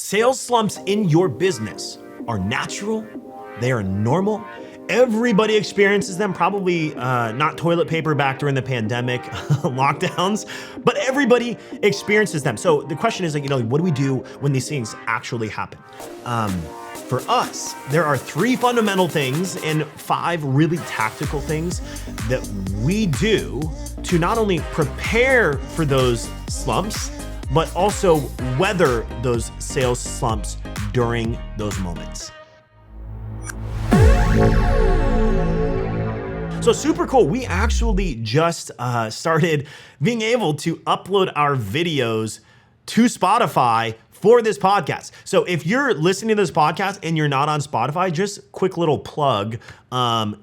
Sales slumps in your business are natural, they are normal. Everybody experiences them, probably not toilet paper back during the pandemic lockdowns, but everybody experiences them. So the question is, like, what do we do when these things actually happen? For us, there are 3 fundamental things and 5 really tactical things that we do to not only prepare for those slumps, but also weather those sales slumps during those moments. So super cool. We actually just started being able to upload our videos to Spotify for this podcast. So if you're listening to this podcast and you're not on Spotify, just quick little plug.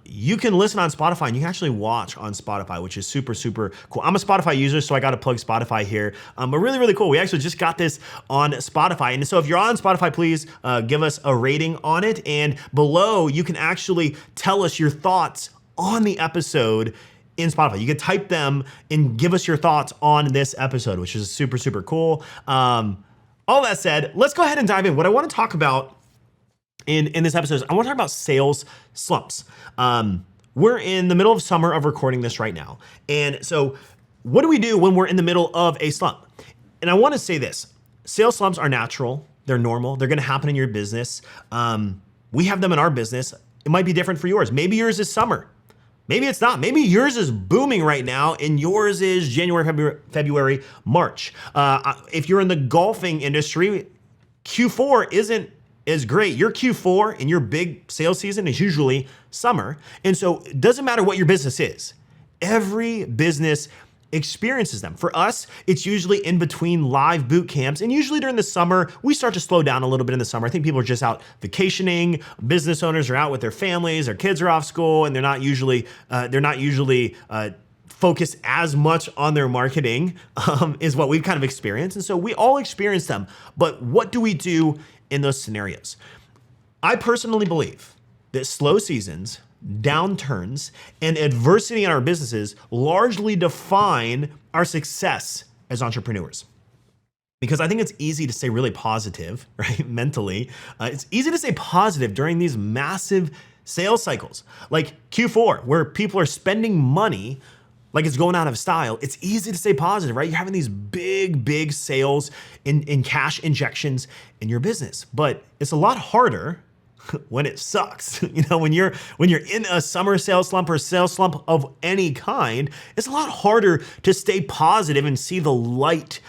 You can listen on Spotify and you can actually watch on Spotify, which is super, super cool. I'm a Spotify user, so I got to plug Spotify here. But really, really cool. We actually just got this on Spotify. And so if you're on Spotify, please give us a rating on it. And below, you can actually tell us your thoughts on the episode in Spotify. You can type them and give us your thoughts on this episode, which is super, super cool. All that said, let's go ahead and dive in. What I want to talk about in this episode is I want to talk about sales slumps. We're in the middle of summer of recording this right now. And so what do we do when we're in the middle of a slump? And I want to say this, sales slumps are natural. They're normal. They're going to happen in your business. We have them in our business. It might be different for yours. Maybe yours is summer. Maybe it's not. Maybe yours is booming right now and yours is January, February, March. If you're in the golfing industry, Q4 isn't as great. Your Q4 and your big sales season is usually summer. And so it doesn't matter what your business is. Every business experiences them. For us, it's usually in between live boot camps. And usually during the summer, we start to slow down a little bit in the summer. I think people are just out vacationing. Business owners are out with their families. Their kids are off school, and they're not usually focused as much on their marketing, is what we've kind of experienced. And so we all experience them. But what do we do in those scenarios? I personally believe that slow seasons, downturns, and adversity in our businesses largely define our success as entrepreneurs. Because I think it's easy to stay really positive, right? Mentally, it's easy to stay positive during these massive sales cycles, like Q4, where people are spending money like it's going out of style. It's easy to stay positive, right? You're having these big sales in cash injections in your business, but it's a lot harder when it sucks. When you're in a summer sales slump or sales slump of any kind, it's a lot harder to stay positive and see the light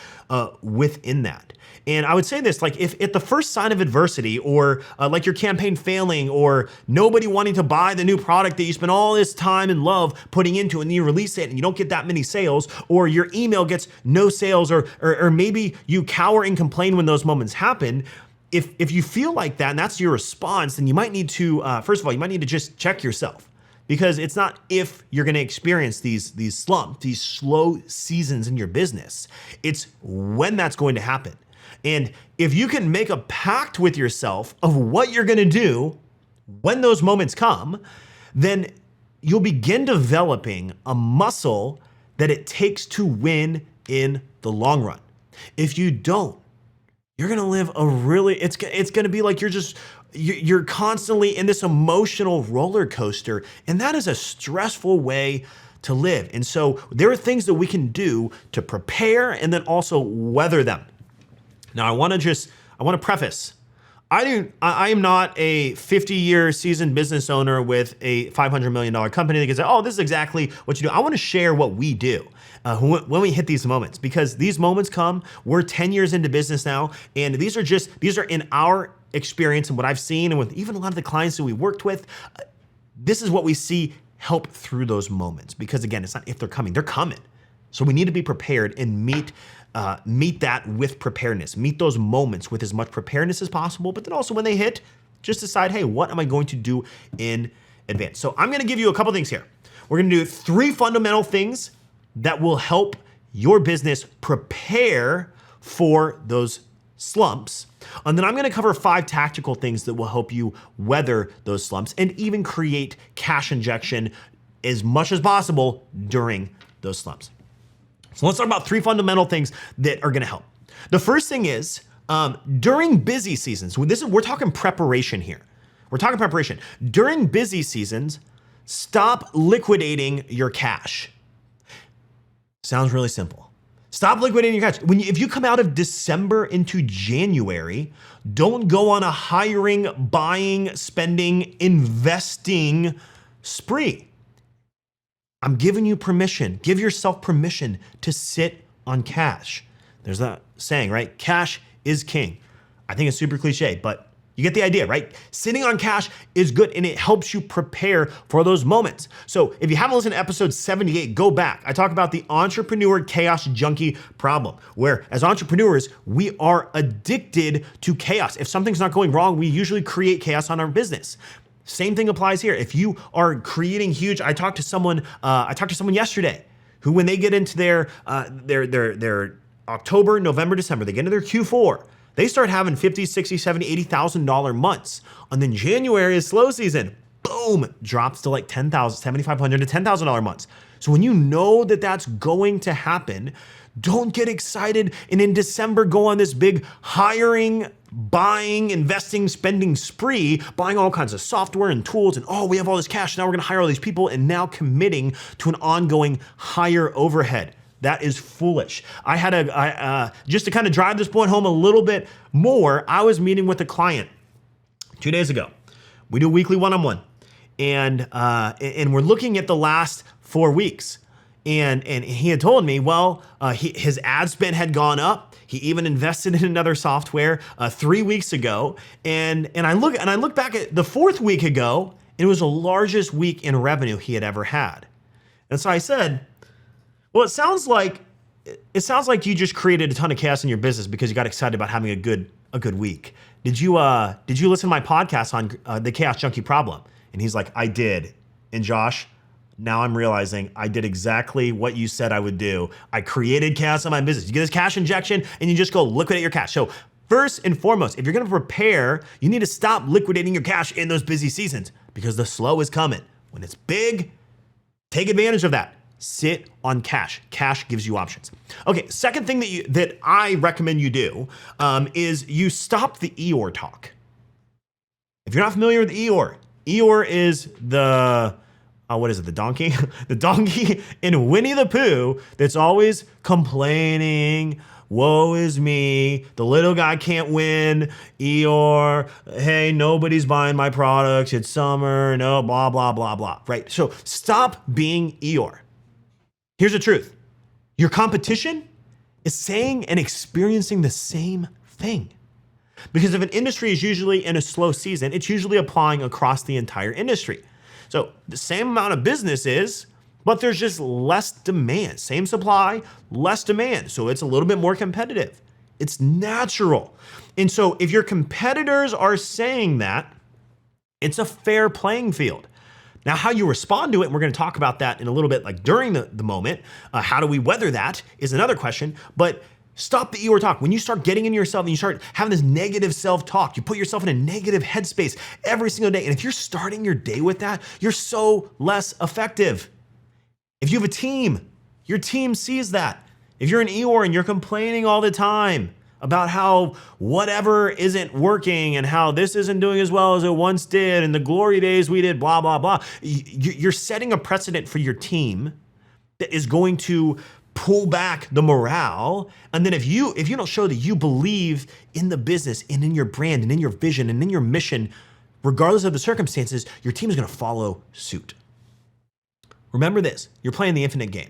within that. And I would say this, like if at the first sign of adversity or like your campaign failing or nobody wanting to buy the new product that you spent all this time and love putting into and then you release it and you don't get that many sales, or your email gets no sales, or maybe you cower and complain when those moments happen. If you feel like that and that's your response, then you might need to, first of all, you might need to just check yourself, because it's not if you're going to experience these slumps, these slow seasons in your business. It's when that's going to happen. And if you can make a pact with yourself of what you're going to do when those moments come, then you'll begin developing a muscle that it takes to win in the long run. If you don't, you're gonna live it's gonna be like you're constantly in this emotional roller coaster, and that is a stressful way to live. And so there are things that we can do to prepare and then also weather them. Now I wanna preface, I am not a 50-year seasoned business owner with a $500 million company that can say, oh, this is exactly what you do. I wanna share what we do when we hit these moments, because these moments come, we're 10 years into business now, and these are in our experience and what I've seen, and with even a lot of the clients that we worked with, this is what we see help through those moments. Because again, it's not if they're coming, they're coming. So we need to be prepared and meet that with preparedness, meet those moments with as much preparedness as possible, but then also when they hit, just decide, hey, what am I going to do in advance? So I'm gonna give you a couple things here. We're gonna do 3 fundamental things that will help your business prepare for those slumps. And then I'm gonna cover 5 tactical things that will help you weather those slumps and even create cash injection as much as possible during those slumps. So let's talk about 3 fundamental things that are gonna help. The first thing is During busy seasons, we're talking preparation here. We're talking preparation. During busy seasons, stop liquidating your cash. Sounds really simple. Stop liquidating your cash. If you come out of December into January, don't go on a hiring, buying, spending, investing spree. I'm giving you permission. Give yourself permission to sit on cash. There's that saying, right? Cash is king. I think it's super cliche, but you get the idea, right? Sitting on cash is good and it helps you prepare for those moments. So if you haven't listened to episode 78, go back. I talk about the entrepreneur chaos junkie problem, where as entrepreneurs, we are addicted to chaos. If something's not going wrong, we usually create chaos on our business. Same thing applies here. If you are creating huge, I talked to someone yesterday who, when they get into their October, November, December, they get into their Q4, they start having $50,000, $60,000, $70,000, $80,000 months. And then January is slow season. Boom, drops to like $10,000, $7,500 to $10,000 months. So when you know that that's going to happen, don't get excited and in December go on this big hiring, buying, investing, spending spree, buying all kinds of software and tools, and we have all this cash, now we're gonna hire all these people, and now committing to an ongoing higher overhead. That is foolish. I had just to kind of drive this point home a little bit more, I was meeting with a client 2 days ago. We do a weekly one-on-one, and we're looking at the last 4 weeks. And he had told me, his ad spend had gone up. He even invested in another software 3 weeks ago. And I look back at the fourth week ago, and it was the largest week in revenue he had ever had. And so I said, well, it sounds like you just created a ton of chaos in your business because you got excited about having a good week. Did you listen to my podcast on the chaos junkie problem? And he's like, I did. And Josh, now I'm realizing I did exactly what you said I would do. I created chaos in my business. You get this cash injection and you just go liquidate your cash. So first and foremost, if you're gonna prepare, you need to stop liquidating your cash in those busy seasons because the slow is coming. When it's big, take advantage of that. Sit on cash. Cash gives you options. Okay, second thing that I recommend you do is you stop the Eeyore talk. If you're not familiar with Eeyore, Eeyore is the the donkey? The donkey in Winnie the Pooh that's always complaining, woe is me, the little guy can't win, Eeyore, hey, nobody's buying my products, it's summer, no, blah, blah, blah, blah, right? So stop being Eeyore. Here's the truth. Your competition is saying and experiencing the same thing. Because if an industry is usually in a slow season, it's usually applying across the entire industry. So the same amount of business is, but there's just less demand. Same supply, less demand. So it's a little bit more competitive. It's natural. And so if your competitors are saying that, it's a fair playing field. Now, how you respond to it, and we're gonna talk about that in a little bit, like during the moment, how do we weather that is another question, but stop the Eeyore talk. When you start getting in yourself and you start having this negative self-talk, you put yourself in a negative headspace every single day. And if you're starting your day with that, you're so less effective. If you have a team, your team sees that. If you're an Eeyore and you're complaining all the time about how whatever isn't working and how this isn't doing as well as it once did and the glory days we did, blah, blah, blah, you're setting a precedent for your team that is going to pull back the morale. And then if you don't show that you believe in the business and in your brand and in your vision and in your mission, regardless of the circumstances, your team is gonna follow suit. Remember this, you're playing the infinite game.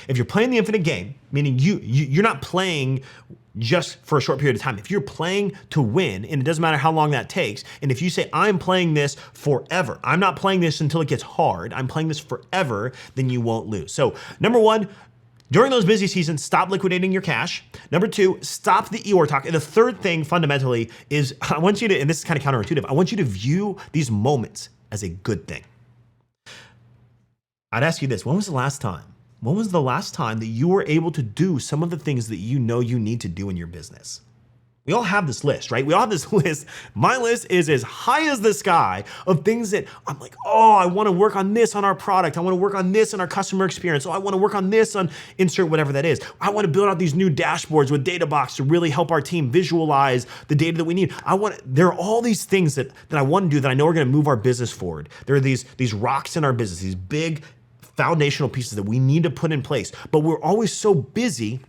If you're playing the infinite game, meaning you're not playing just for a short period of time. If you're playing to win, and it doesn't matter how long that takes, and if you say, I'm playing this forever, I'm not playing this until it gets hard, I'm playing this forever, then you won't lose. So number one, during those busy seasons, stop liquidating your cash. Number two, stop the Eeyore talk. And the third thing fundamentally is I want you to, and this is kind of counterintuitive, I want you to view these moments as a good thing. I'd ask you this, when was the last time that you were able to do some of the things that you know you need to do in your business? We all have this list, right? We all have this list. My list is as high as the sky of things that I'm like, oh, I want to work on this on our product. I want to work on this on our customer experience. Oh, I want to work on this on insert whatever that is. I want to build out these new dashboards with DataBox to really help our team visualize the data that we need. There are all these things that I want to do that I know are going to move our business forward. There are these rocks in our business, these big foundational pieces that we need to put in place. But we're always so busy,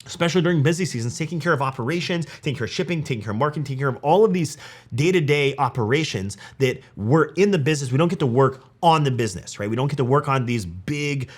especially during busy seasons, taking care of operations, taking care of shipping, taking care of marketing, taking care of all of these day-to-day operations that we're in the business. We don't get to work on the business, right? We don't get to work on these big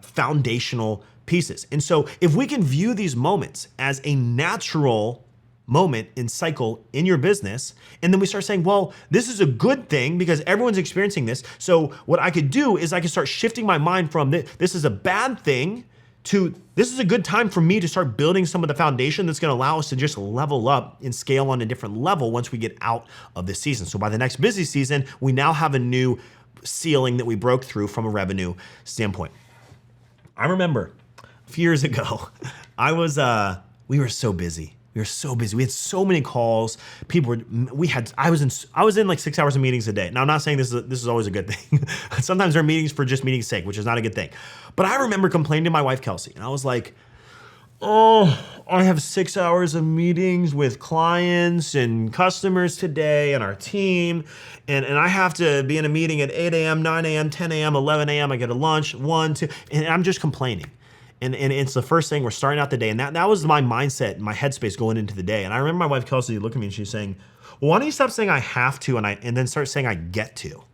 foundational pieces. And so if we can view these moments as a natural moment in cycle in your business, and then we start saying, well, this is a good thing because everyone's experiencing this. So what I could do is I could start shifting my mind from this is a bad thing to this is a good time for me to start building some of the foundation that's going to allow us to just level up and scale on a different level once we get out of this season. So by the next busy season, we now have a new ceiling that we broke through from a revenue standpoint. I remember a few years ago, we were so busy. We were so busy. We had so many calls. I was in like 6 hours of meetings a day. Now I'm not saying this is always a good thing. Sometimes there are meetings for just meeting's sake, which is not a good thing. But I remember complaining to my wife, Kelsey, and I was like, oh, I have 6 hours of meetings with clients and customers today and our team. And I have to be in a meeting at 8 a.m., 9 a.m., 10 a.m., 11 a.m. I get a lunch, 1, 2, and I'm just complaining. And it's the first thing, we're starting out the day. And that was my mindset, my headspace going into the day. And I remember my wife, Kelsey, looked at me and she's saying, well, why don't you stop saying I have to and then start saying I get to?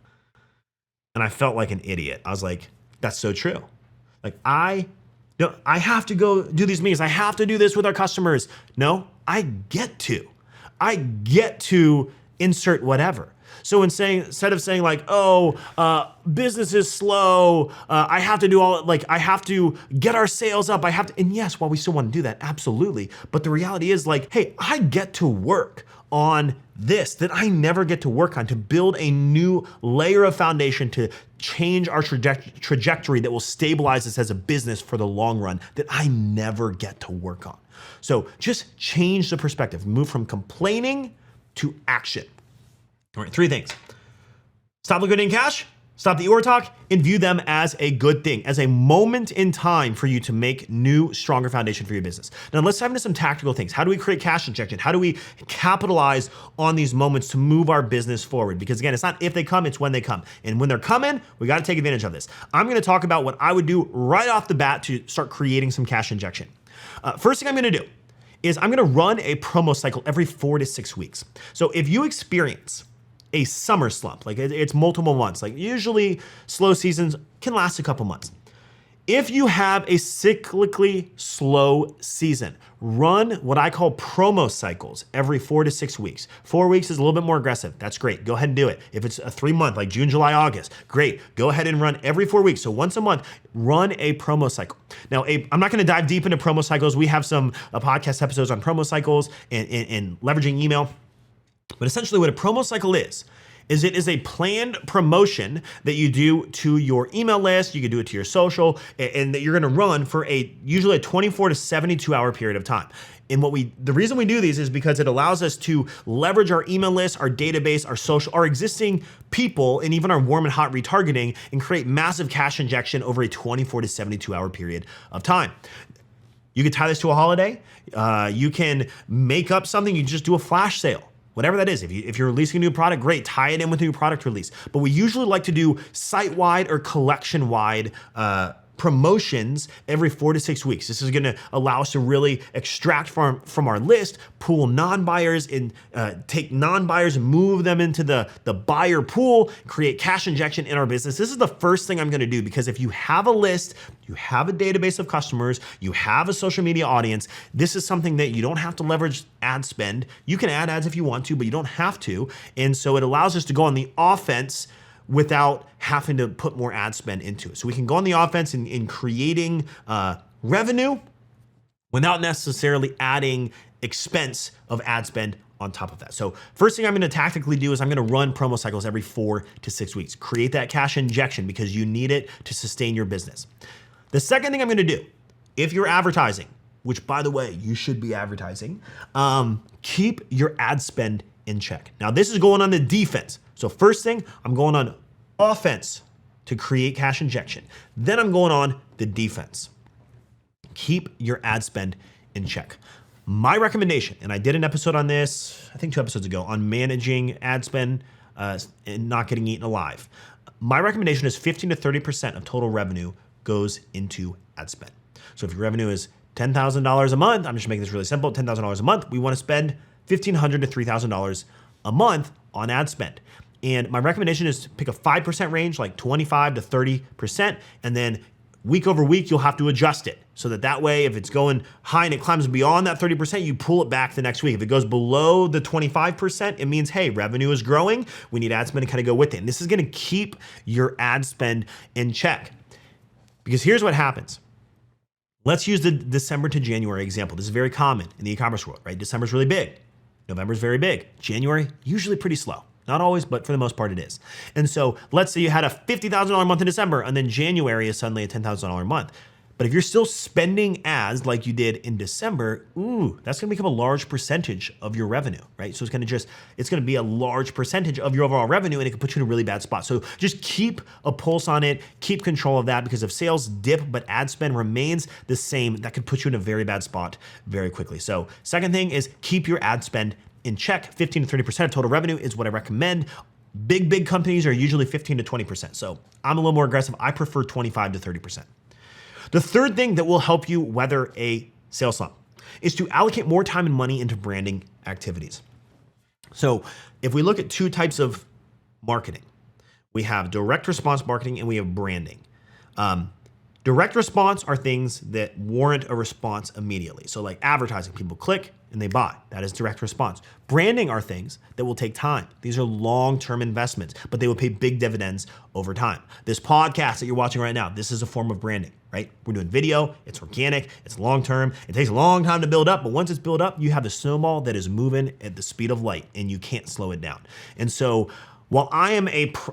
And I felt like an idiot. I was like, that's so true. Like I have to go do these meetings. I have to do this with our customers. No, I get to. I get to insert whatever. So instead of saying like, oh, business is slow, I have to do I have to get our sales up, and yes, while we still want to do that, absolutely. But the reality is like, hey, I get to work on this that I never get to work on, to build a new layer of foundation to change our trajectory that will stabilize us as a business for the long run that I never get to work on. So just change the perspective, move from complaining to action. All right, 3 things. Stop liquidating cash, stop the Eeyore talk, and view them as a good thing, as a moment in time for you to make new, stronger foundation for your business. Now let's dive into some tactical things. How do we create cash injection? How do we capitalize on these moments to move our business forward? Because again, it's not if they come, it's when they come. And when they're coming, we got to take advantage of this. I'm going to talk about what I would do right off the bat to start creating some cash injection. First thing I'm going to do is I'm going to run a promo cycle every 4 to 6 weeks. So if you experience a summer slump, like it's multiple months, like usually slow seasons can last a couple months. If you have a cyclically slow season, run what I call promo cycles every 4 to 6 weeks. 4 weeks is a little bit more aggressive. That's great. Go ahead and do it. If it's a 3 month, like June, July, August, great. Go ahead and run every 4 weeks. So once a month, run a promo cycle. Now, I'm not going to dive deep into promo cycles. We have some podcast episodes on promo cycles and leveraging email. But essentially what a promo cycle is it is a planned promotion that you do to your email list, you can do it to your social, and that you're gonna run for usually a 24 to 72 hour period of time. And the reason we do these is because it allows us to leverage our email list, our database, our social, our existing people, and even our warm and hot retargeting, and create massive cash injection over a 24 to 72 hour period of time. You can tie this to a holiday. You can make up something, you can just do a flash sale. Whatever that is, if you're releasing a new product, great, tie it in with a new product release. But we usually like to do site-wide or collection-wide promotions every 4 to 6 weeks. This is gonna allow us to really extract from our list, pool non-buyers, and take non-buyers and move them into the buyer pool, create cash injection in our business. This is the first thing I'm gonna do, because if you have a list, you have a database of customers, you have a social media audience, this is something that you don't have to leverage ad spend. You can add ads if you want to, but you don't have to. And so it allows us to go on the offense without having to put more ad spend into it. So we can go on the offense in creating revenue without necessarily adding expense of ad spend on top of that. So first thing I'm gonna tactically do is I'm gonna run promo cycles every 4 to 6 weeks. Create that cash injection because you need it to sustain your business. The second thing I'm gonna do, if you're advertising, which by the way, you should be advertising, keep your ad spend in check. Now this is going on the defense. So first thing, I'm going on offense to create cash injection. Then I'm going on the defense. Keep your ad spend in check. My recommendation, and I did an episode on this, I think 2 episodes ago, on managing ad spend and not getting eaten alive. My recommendation is 15 to 30% of total revenue goes into ad spend. So if your revenue is $10,000 a month, I'm just making this really simple, $10,000 a month, we want to spend $1,500 to $3,000 a month on ad spend. And my recommendation is to pick a 5% range, like 25 to 30%, and then week over week, you'll have to adjust it so that way, if it's going high and it climbs beyond that 30%, you pull it back the next week. If it goes below the 25%, it means, hey, revenue is growing. We need ad spend to kind of go with it. And this is going to keep your ad spend in check. Because here's what happens. Let's use the December to January example. This is very common in the e-commerce world, right? December's really big. November's very big. January, usually pretty slow. Not always, but for the most part it is. And so let's say you had a $50,000 month in December and then January is suddenly a $10,000 month. But if you're still spending ads like you did in December, that's gonna become a large percentage of your revenue, right? So it's gonna be a large percentage of your overall revenue and it can put you in a really bad spot. So just keep a pulse on it, keep control of that, because if sales dip but ad spend remains the same, that could put you in a very bad spot very quickly. So second thing is keep your ad spend in check. 15 to 30% of total revenue is what I recommend. Big companies are usually 15 to 20%. So I'm a little more aggressive. I prefer 25 to 30%. The third thing that will help you weather a sales slump is to allocate more time and money into branding activities. So if we look at 2 types of marketing, we have direct response marketing and we have branding. Direct response are things that warrant a response immediately. So like advertising, people click and they buy. That is direct response. Branding are things that will take time. These are long-term investments, but they will pay big dividends over time. This podcast that you're watching right now, this is a form of branding, right? We're doing video, it's organic, it's long-term, it takes a long time to build up, but once it's built up, you have the snowball that is moving at the speed of light and you can't slow it down. And so while I am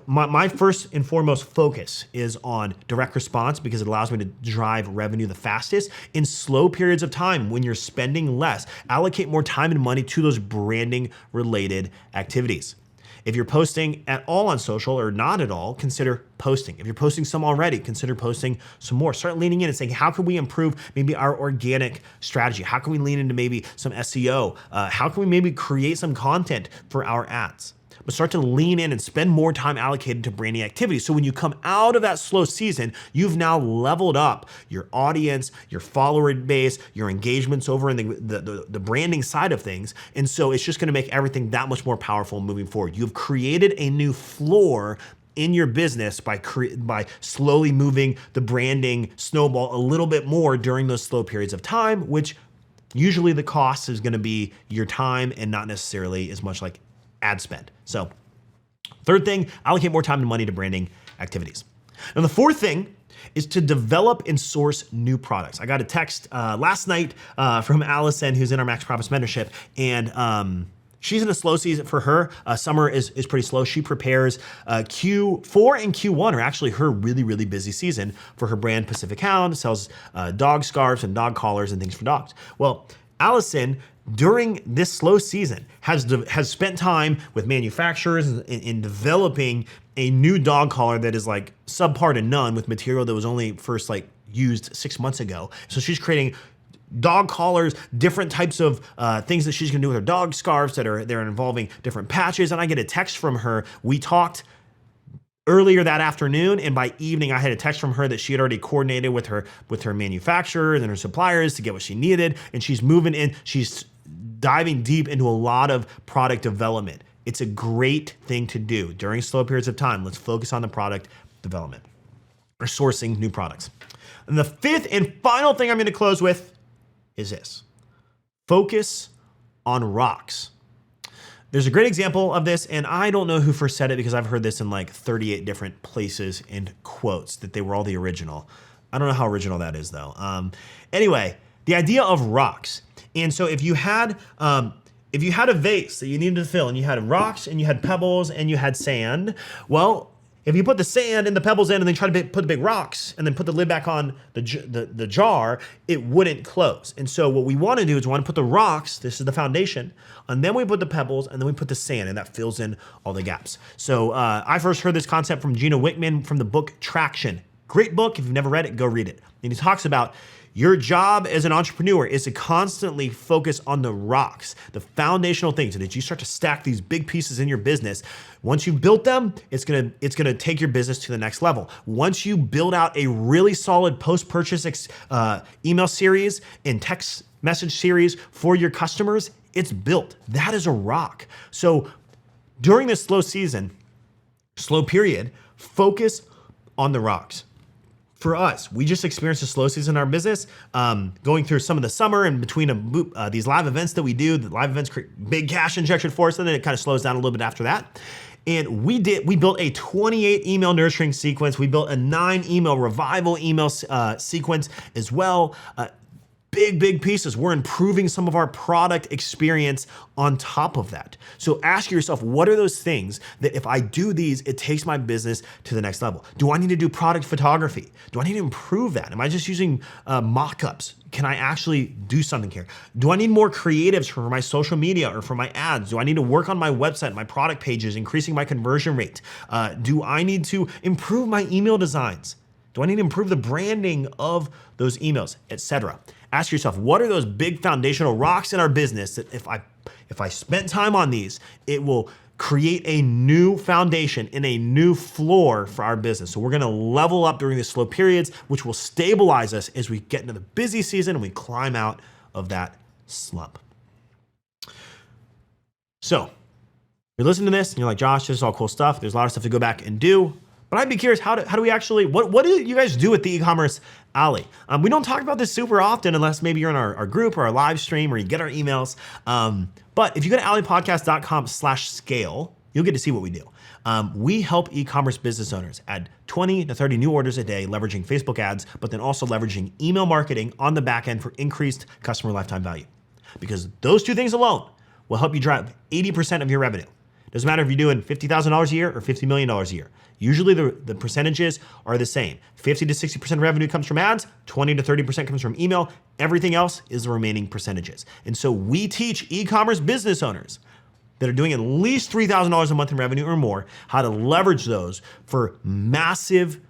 my first and foremost focus is on direct response because it allows me to drive revenue the fastest, in slow periods of time when you're spending less, allocate more time and money to those branding related activities. If you're posting at all on social or not at all, consider posting. If you're posting some already, consider posting some more. Start leaning in and saying, how can we improve maybe our organic strategy? How can we lean into maybe some SEO? How can we maybe create some content for our ads? But start to lean in and spend more time allocated to branding activities. So when you come out of that slow season, you've now leveled up your audience, your follower base, your engagements over in the branding side of things. And so it's just gonna make everything that much more powerful moving forward. You've created a new floor in your business by slowly moving the branding snowball a little bit more during those slow periods of time, which usually the cost is gonna be your time and not necessarily as much like ad spend. So third thing, allocate more time and money to branding activities. Now the fourth thing is to develop and source new products. I got a text last night from Allison, who's in our Max Profits mentorship, and she's in a slow season for her. Summer is pretty slow. She prepares Q4 and Q1 are actually her really busy season for her brand Pacific Hound, sells dog scarves and dog collars and things for dogs. Well, Allison, during this slow season, has spent time with manufacturers in developing a new dog collar that is like subpar to none with material that was only first like used 6 months ago. So she's creating dog collars, different types of things that she's gonna do with her dog scarves they're involving different patches. And I get a text from her. We talked earlier that afternoon, and by evening I had a text from her that she had already coordinated with her manufacturers and her suppliers to get what she needed, and she's moving in, she's diving deep into a lot of product development. It's a great thing to do during slow periods of time. Let's focus on the product development or sourcing new products. And the fifth and final thing I'm gonna close with is this: focus on rocks. There's a great example of this, and I don't know who first said it because I've heard this in like 38 different places and quotes that they were all the original. I don't know how original that is though. Anyway, the idea of rocks. And so if you had a vase that you needed to fill and you had rocks and you had pebbles and you had sand, well, If you put the sand and the pebbles in and then try to put the big rocks and then put the lid back on the jar, it wouldn't close. And so what we want to do is we want to put the rocks, this is the foundation, and then we put the pebbles and then we put the sand, and that fills in all the gaps. So I first heard this concept from Gino Wickman from the book Traction. Great book. If you've never read it, go read it. And he talks about your job as an entrepreneur is to constantly focus on the rocks, the foundational things. And as you start to stack these big pieces in your business, once you've built them, it's gonna take your business to the next level. Once you build out a really solid post-purchase email series and text message series for your customers, it's built. That is a rock. So during this slow period, focus on the rocks. For us, we just experienced a slow season in our business, going through some of the summer and between these live events that we do. The live events create big cash injection for us, and then it kind of slows down a little bit after that. And we built a 28 email nurturing sequence. We built a 9 email revival email sequence as well. Big pieces. We're improving some of our product experience on top of that. So ask yourself, what are those things that if I do these, it takes my business to the next level? Do I need to do product photography? Do I need to improve that? Am I just using mock-ups? Can I actually do something here? Do I need more creatives for my social media or for my ads? Do I need to work on my website, my product pages, increasing my conversion rate? Do I need to improve my email designs? Do I need to improve the branding of those emails, etc.? Ask yourself, what are those big foundational rocks in our business that if I spent time on these, it will create a new foundation and a new floor for our business. So we're gonna level up during the slow periods, which will stabilize us as we get into the busy season and we climb out of that slump. So you're listening to this and you're like, Josh, this is all cool stuff. There's a lot of stuff to go back and do. But I'd be curious, how do we actually, what do you guys do at the Ecommerce Alley? We don't talk about this super often unless maybe you're in our group or our live stream or you get our emails. But if you go to alleypodcast.com/scale, you'll get to see what we do. We help e-commerce business owners add 20 to 30 new orders a day, leveraging Facebook ads, but then also leveraging email marketing on the back end for increased customer lifetime value. Because those two things alone will help you drive 80% of your revenue. Doesn't matter if you're doing $50,000 a year or $50 million a year. Usually the percentages are the same. 50 to 60% revenue comes from ads, 20 to 30% comes from email. Everything else is the remaining percentages. And so we teach e-commerce business owners that are doing at least $3,000 a month in revenue or more how to leverage those for massive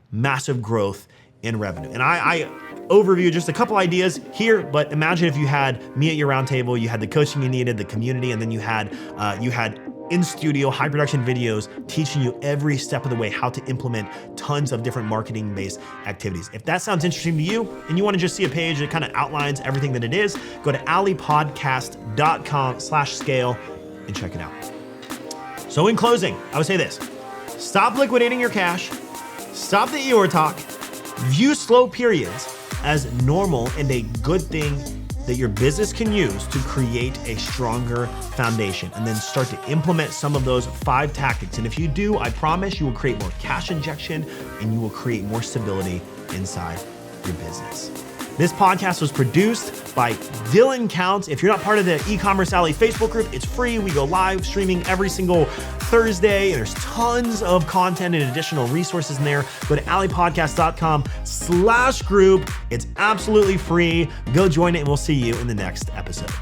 growth in revenue. And I overview just a couple ideas here, but imagine if you had me at your round table, you had the coaching you needed, the community, and then you had in-studio, high production videos teaching you every step of the way how to implement tons of different marketing-based activities. If that sounds interesting to you and you want to just see a page that kind of outlines everything that it is, go to alleypodcast.com/scale and check it out. So in closing, I would say this: stop liquidating your cash, stop the Eeyore talk, view slow periods as normal and a good thing that your business can use to create a stronger foundation, and then start to implement some of those 5 tactics. And if you do, I promise you will create more cash injection and you will create more stability inside your business. This podcast was produced by Dylan Counts. If you're not part of the Ecommerce Alley Facebook group, it's free. We go live streaming every single Thursday, and there's tons of content and additional resources in there. Go to alleypodcast.com/group. It's absolutely free. Go join it, and we'll see you in the next episode.